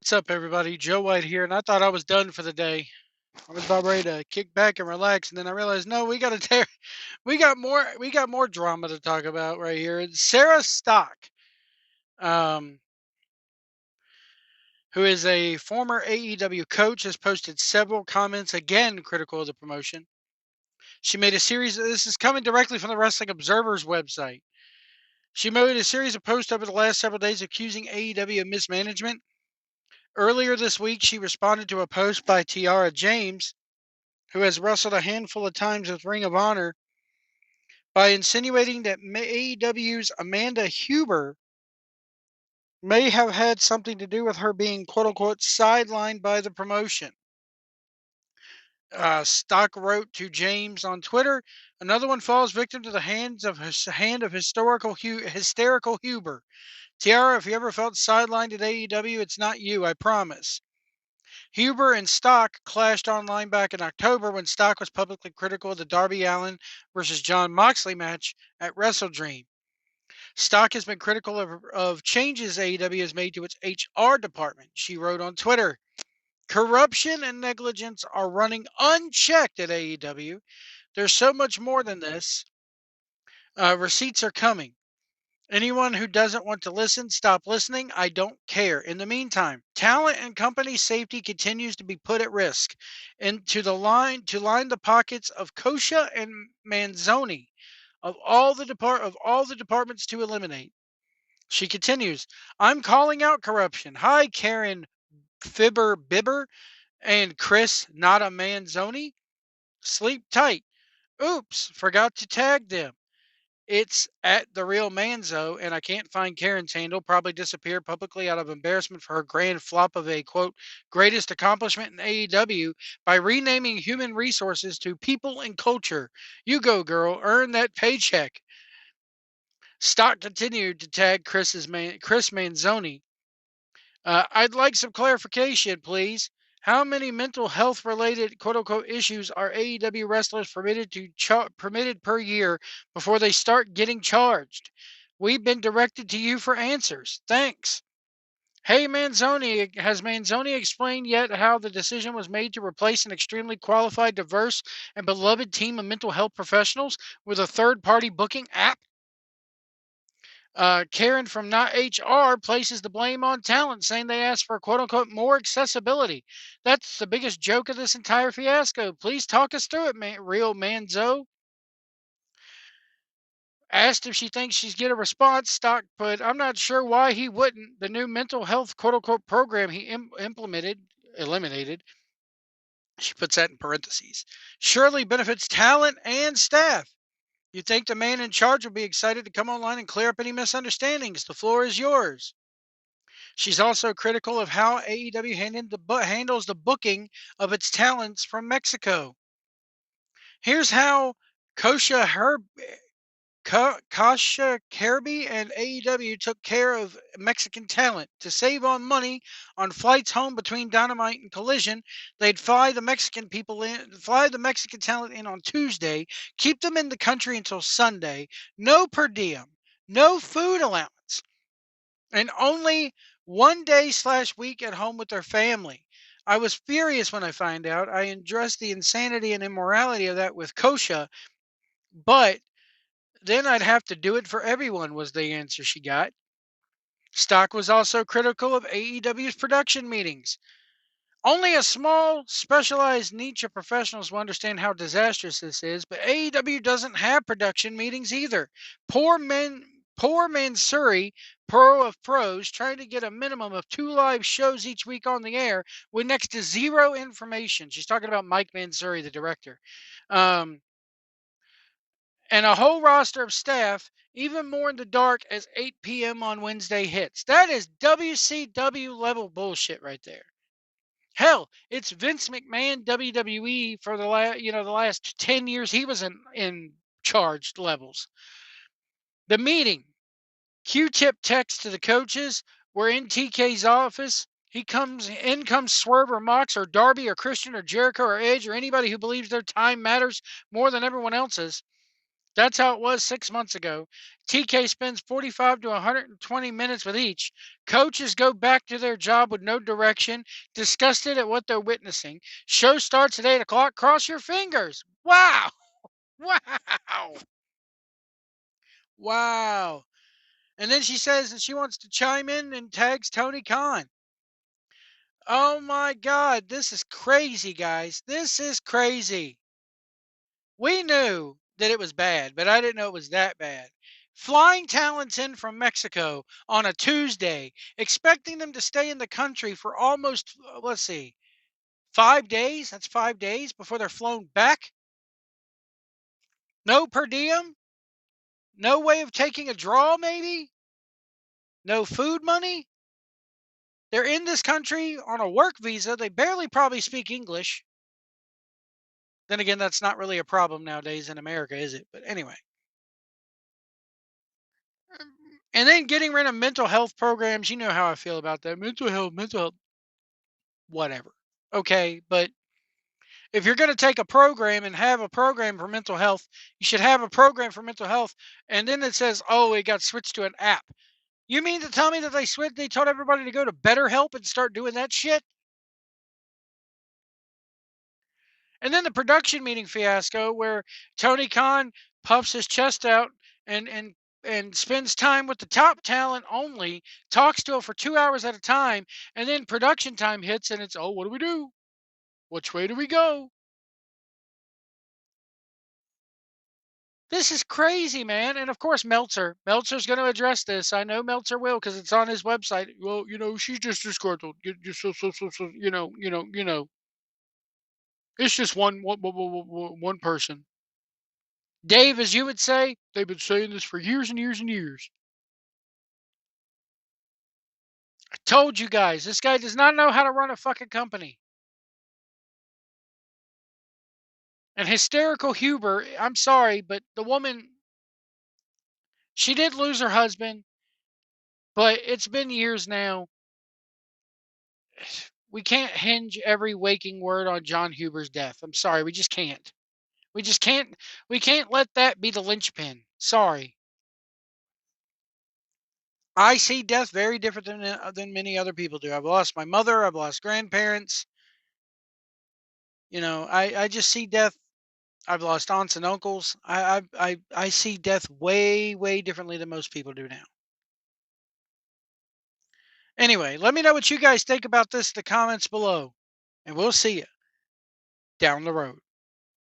What's up, everybody? Joe White here, and I thought I was done for the day. I was about ready to kick back and relax, and then I realized, no, we got to tear. We got more drama to talk about right here. It's Sara Stock, um, who is a former AEW coach, has posted several comments again critical of the promotion. She made a series. This is coming directly from the Wrestling Observer's website. She made a series of posts over the last several days accusing AEW of mismanagement. Earlier this week, she responded to a post by Tiara James, who has wrestled a handful of times with Ring of Honor, by insinuating that AEW's Amanda Huber may have had something to do with her being quote unquote sidelined by the promotion. Stock wrote to James on Twitter, "Another one falls victim to the hand of hysterical Huber. Tiara, if you ever felt sidelined at AEW, it's not you, I promise." Huber and Stock clashed online back in October when Stock was publicly critical of the Darby Allin versus Jon Moxley match at WrestleDream. Stock has been critical of changes AEW has made to its HR department. She wrote on Twitter, "Corruption and negligence are running unchecked at AEW. There's so much more than this. Receipts are coming. Anyone who doesn't want to listen, stop listening. I don't care. In the meantime, talent and company safety continues to be put at risk, and to line the pockets of Kosha and Manzoni of all the departments to eliminate." She continues, "I'm calling out corruption. Hi, Karen Fibber Bibber and Chris Nada Manzoni. Sleep tight. Oops, forgot to tag them. It's at the real Manzo, and I can't find Karen's handle. Probably disappeared publicly out of embarrassment for her grand flop of a quote greatest accomplishment in AEW by renaming human resources to people and culture. You go, girl. Earn that paycheck." Stock continued to tag Chris Manzoni. "I'd like some clarification, please. How many mental health related quote unquote issues are AEW wrestlers permitted per year before they start getting charged? We've been directed to you for answers. Thanks. Hey, Manzoni, has Manzoni explained yet how the decision was made to replace an extremely qualified, diverse, and beloved team of mental health professionals with a third party booking app?" Karen from Not HR places the blame on talent, saying they asked for quote unquote more accessibility. That's the biggest joke of this entire fiasco. Please talk us through it, real Manzo. Asked if she thinks she's get a response, Stock put, "I'm not sure why he wouldn't. The new mental health quote unquote program he eliminated, she puts that in parentheses, surely benefits talent and staff. You think the man in charge will be excited to come online and clear up any misunderstandings? The floor is yours." She's also critical of how AEW handles the booking of its talents from Mexico. Here's how Kosha Herb Kasha Kirby and AEW took care of Mexican talent. To save on money on flights home between Dynamite and Collision, they'd fly the Mexican talent in on Tuesday, keep them in the country until Sunday, no per diem, no food allowance, and only 1 day/week at home with their family. I was furious when I found out. I addressed the insanity and immorality of that with Kosha, but then I'd have to do it for everyone, was the answer she got. Stock was also critical of AEW's production meetings. Only a small, specialized niche of professionals will understand how disastrous this is, but AEW doesn't have production meetings either. Poor Mansuri, pro of pros, trying to get a minimum of 2 live shows each week on the air with next to zero information. She's talking about Mike Mansuri, the director. Um, and a whole roster of staff, even more in the dark as 8 p.m. on Wednesday hits. That is WCW level bullshit right there. Hell, it's Vince McMahon WWE for the last 10 years he was in charge levels. The meeting, Q-tip text to the coaches, "We're in TK's office. In comes Swerve or Mox or Darby or Christian or Jericho or Edge or anybody who believes their time matters more than everyone else's. That's how it was 6 months ago. TK spends 45 to 120 minutes with each. Coaches go back to their job with no direction, disgusted at what they're witnessing. Show starts at 8 o'clock. Cross your fingers. Wow. Wow. Wow. And then she says that she wants to chime in and tags Tony Khan. Oh my God. This is crazy, guys. This is crazy. We knew that it was bad, but I didn't know it was that bad. Flying talents in from Mexico on a Tuesday, expecting them to stay in the country for almost, let's see, 5 days. That's 5 days before they're flown back. No per diem. No way of taking a draw, maybe. No food money. They're in this country on a work visa. They barely probably speak English. Then again, that's not really a problem nowadays in America, is it? But anyway. And then getting rid of mental health programs, you know how I feel about that. Mental health, whatever. Okay, but if you're going to take a program and have a program for mental health, you should have a program for mental health. And then it says, oh, it got switched to an app. You mean to tell me that they told everybody to go to BetterHelp and start doing that shit? And then the production meeting fiasco where Tony Khan puffs his chest out and spends time with the top talent only, talks to him for 2 hours at a time, and then production time hits and it's, oh, what do we do? Which way do we go? This is crazy, man. And of course, Meltzer's going to address this. I know Meltzer will because it's on his website. Well, she's just disgruntled. It's just one person. Dave, as you would say, they've been saying this for years and years and years. I told you guys, this guy does not know how to run a fucking company. And hysterical Huber, I'm sorry, but the woman, she did lose her husband, but it's been years now. We can't hinge every waking word on John Huber's death. I'm sorry, we just can't. We just can't. We can't let that be the linchpin. Sorry. I see death very different than many other people do. I've lost my mother. I've lost grandparents. I just see death. I've lost aunts and uncles. I see death way differently than most people do now. Anyway, let me know what you guys think about this in the comments below, and we'll see you down the road.